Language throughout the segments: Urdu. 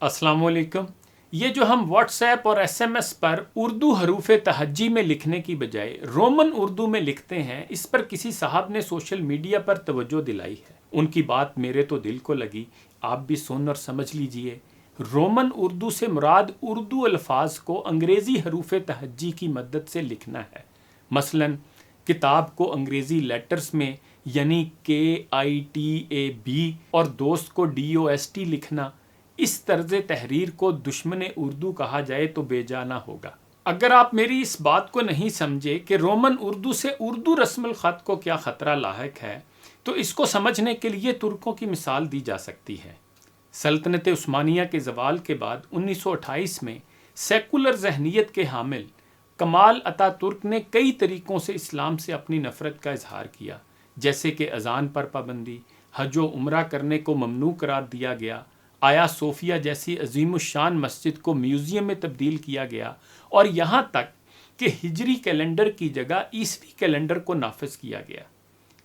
السلام علیکم۔ یہ جو ہم واٹس ایپ اور ایس ایم ایس پر اردو حروف تہجی میں لکھنے کی بجائے رومن اردو میں لکھتے ہیں، اس پر کسی صاحب نے سوشل میڈیا پر توجہ دلائی ہے۔ ان کی بات میرے تو دل کو لگی، آپ بھی سن اور سمجھ لیجئے۔ رومن اردو سے مراد اردو الفاظ کو انگریزی حروف تہجی کی مدد سے لکھنا ہے۔ مثلا کتاب کو انگریزی لیٹرز میں یعنی KITAB اور دوست کو DOST لکھنا۔ اس طرز تحریر کو دشمن اردو کہا جائے تو بے جا نہ ہوگا۔ اگر آپ میری اس بات کو نہیں سمجھے کہ رومن اردو سے اردو رسم الخط کو کیا خطرہ لاحق ہے، تو اس کو سمجھنے کے لیے ترکوں کی مثال دی جا سکتی ہے۔ سلطنت عثمانیہ کے زوال کے بعد 1928 میں سیکولر ذہنیت کے حامل کمال اتا ترک نے کئی طریقوں سے اسلام سے اپنی نفرت کا اظہار کیا، جیسے کہ اذان پر پابندی، حج و عمرہ کرنے کو ممنوع قرار دیا گیا، آیا صوفیہ جیسی عظیم الشان مسجد کو میوزیم میں تبدیل کیا گیا، اور یہاں تک کہ ہجری کیلنڈر کی جگہ عیسوی کیلنڈر کو نافذ کیا گیا۔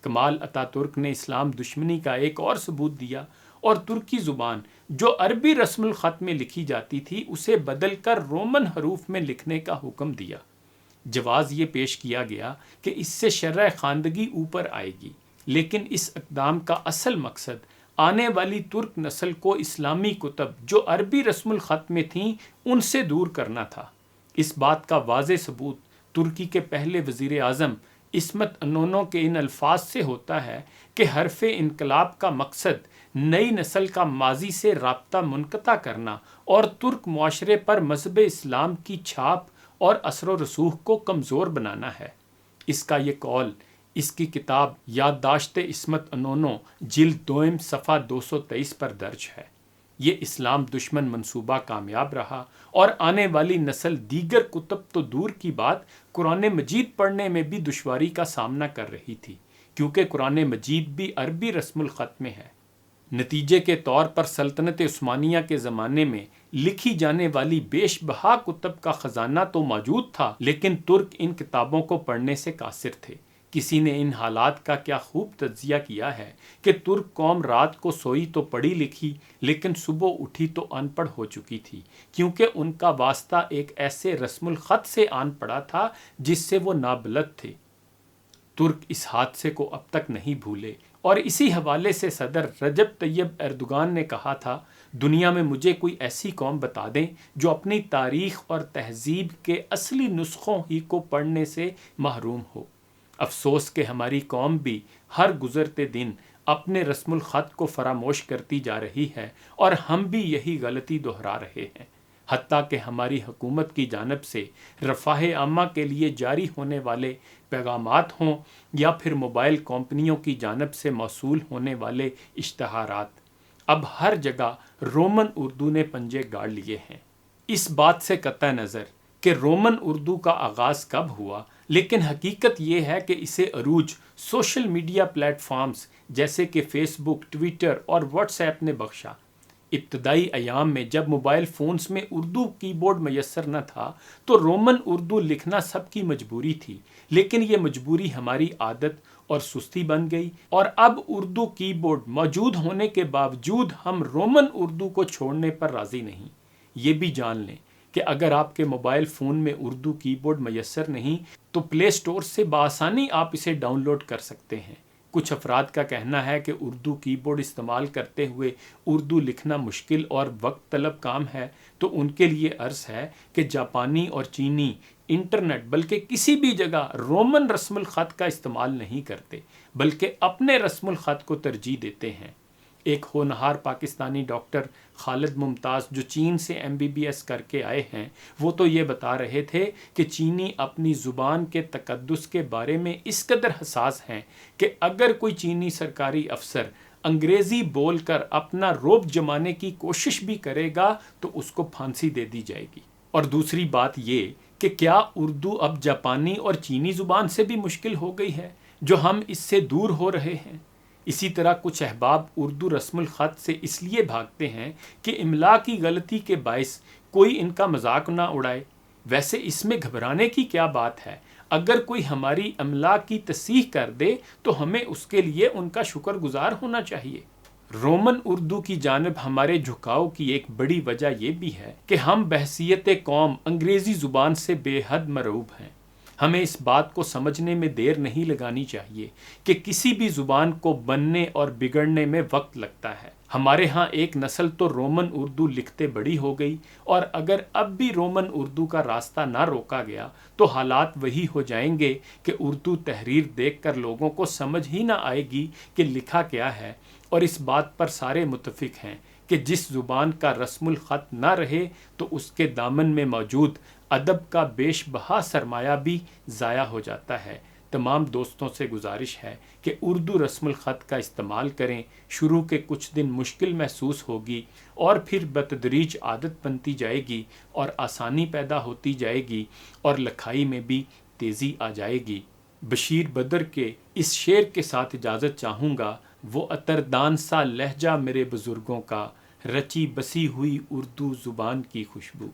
کمال اتا ترک نے اسلام دشمنی کا ایک اور ثبوت دیا اور ترکی زبان جو عربی رسم الخط میں لکھی جاتی تھی اسے بدل کر رومن حروف میں لکھنے کا حکم دیا۔ جواز یہ پیش کیا گیا کہ اس سے شرع خواندگی اوپر آئے گی، لیکن اس اقدام کا اصل مقصد آنے والی ترک نسل کو اسلامی کتب جو عربی رسم الخط میں تھیں ان سے دور کرنا تھا۔ اس بات کا واضح ثبوت ترکی کے پہلے وزیر اعظم عصمت انونو کے ان الفاظ سے ہوتا ہے کہ حرف انقلاب کا مقصد نئی نسل کا ماضی سے رابطہ منقطع کرنا اور ترک معاشرے پر مذہب اسلام کی چھاپ اور اثر و رسوخ کو کمزور بنانا ہے۔ اس کا یہ قول اس کی کتاب یادداشت عصمت انونو جلد دوم صفحہ 223 پر درج ہے۔ یہ اسلام دشمن منصوبہ کامیاب رہا اور آنے والی نسل دیگر کتب تو دور کی بات قرآن مجید پڑھنے میں بھی دشواری کا سامنا کر رہی تھی، کیونکہ قرآن مجید بھی عربی رسم الخط میں ہے۔ نتیجے کے طور پر سلطنت عثمانیہ کے زمانے میں لکھی جانے والی بیش بہا کتب کا خزانہ تو موجود تھا، لیکن ترک ان کتابوں کو پڑھنے سے قاصر تھے۔ کسی نے ان حالات کا کیا خوب تجزیہ کیا ہے کہ ترک قوم رات کو سوئی تو پڑھی لکھی، لیکن صبح اٹھی تو ان پڑھ ہو چکی تھی، کیونکہ ان کا واسطہ ایک ایسے رسم الخط سے آن پڑا تھا جس سے وہ نابلد تھے۔ ترک اس حادثے کو اب تک نہیں بھولے، اور اسی حوالے سے صدر رجب طیب ایردوغان نے کہا تھا، دنیا میں مجھے کوئی ایسی قوم بتا دیں جو اپنی تاریخ اور تہذیب کے اصلی نسخوں ہی کو پڑھنے سے محروم ہو۔ افسوس کہ ہماری قوم بھی ہر گزرتے دن اپنے رسم الخط کو فراموش کرتی جا رہی ہے، اور ہم بھی یہی غلطی دہرا رہے ہیں۔ حتیٰ کہ ہماری حکومت کی جانب سے رفاہ عامہ کے لیے جاری ہونے والے پیغامات ہوں یا پھر موبائل کمپنیوں کی جانب سے موصول ہونے والے اشتہارات، اب ہر جگہ رومن اردو نے پنجے گاڑ لیے ہیں۔ اس بات سے قطع نظر کہ رومن اردو کا آغاز کب ہوا، لیکن حقیقت یہ ہے کہ اسے عروج سوشل میڈیا پلیٹ فارمز جیسے کہ فیس بک، ٹویٹر اور واٹس ایپ نے بخشا۔ ابتدائی ایام میں جب موبائل فونز میں اردو کی بورڈ میسر نہ تھا تو رومن اردو لکھنا سب کی مجبوری تھی، لیکن یہ مجبوری ہماری عادت اور سستی بن گئی، اور اب اردو کی بورڈ موجود ہونے کے باوجود ہم رومن اردو کو چھوڑنے پر راضی نہیں۔ یہ بھی جان لیں کہ اگر آپ کے موبائل فون میں اردو کی بورڈ میسر نہیں تو پلے سٹور سے بآسانی آپ اسے ڈاؤن لوڈ کر سکتے ہیں۔ کچھ افراد کا کہنا ہے کہ اردو کی بورڈ استعمال کرتے ہوئے اردو لکھنا مشکل اور وقت طلب کام ہے، تو ان کے لیے عرض ہے کہ جاپانی اور چینی انٹرنیٹ بلکہ کسی بھی جگہ رومن رسم الخط کا استعمال نہیں کرتے، بلکہ اپنے رسم الخط کو ترجیح دیتے ہیں۔ ایک ہونہار پاکستانی ڈاکٹر خالد ممتاز جو چین سے MBBS کر کے آئے ہیں، وہ تو یہ بتا رہے تھے کہ چینی اپنی زبان کے تقدس کے بارے میں اس قدر حساس ہیں کہ اگر کوئی چینی سرکاری افسر انگریزی بول کر اپنا رعب جمانے کی کوشش بھی کرے گا تو اس کو پھانسی دے دی جائے گی۔ اور دوسری بات یہ کہ کیا اردو اب جاپانی اور چینی زبان سے بھی مشکل ہو گئی ہے جو ہم اس سے دور ہو رہے ہیں؟ اسی طرح کچھ احباب اردو رسم الخط سے اس لیے بھاگتے ہیں کہ املا کی غلطی کے باعث کوئی ان کا مذاق نہ اڑائے۔ ویسے اس میں گھبرانے کی کیا بات ہے؟ اگر کوئی ہماری املا کی تصحیح کر دے تو ہمیں اس کے لیے ان کا شکر گزار ہونا چاہیے۔ رومن اردو کی جانب ہمارے جھکاؤ کی ایک بڑی وجہ یہ بھی ہے کہ ہم بحیثیت قوم انگریزی زبان سے بے حد مرعوب ہیں۔ ہمیں اس بات کو سمجھنے میں دیر نہیں لگانی چاہیے کہ کسی بھی زبان کو بننے اور بگڑنے میں وقت لگتا ہے۔ ہمارے ہاں ایک نسل تو رومن اردو لکھتے بڑی ہو گئی، اور اگر اب بھی رومن اردو کا راستہ نہ روکا گیا تو حالات وہی ہو جائیں گے کہ اردو تحریر دیکھ کر لوگوں کو سمجھ ہی نہ آئے گی کہ لکھا کیا ہے، اور اس بات پر سارے متفق ہیں کہ جس زبان کا رسم الخط نہ رہے تو اس کے دامن میں موجود ادب کا بیش بہا سرمایہ بھی ضائع ہو جاتا ہے۔ تمام دوستوں سے گزارش ہے کہ اردو رسم الخط کا استعمال کریں۔ شروع کے کچھ دن مشکل محسوس ہوگی، اور پھر بتدریج عادت بنتی جائے گی اور آسانی پیدا ہوتی جائے گی، اور لکھائی میں بھی تیزی آ جائے گی۔ بشیر بدر کے اس شعر کے ساتھ اجازت چاہوں گا۔ وہ عطردان سا لہجہ میرے بزرگوں کا، رچی بسی ہوئی اردو زبان کی خوشبو۔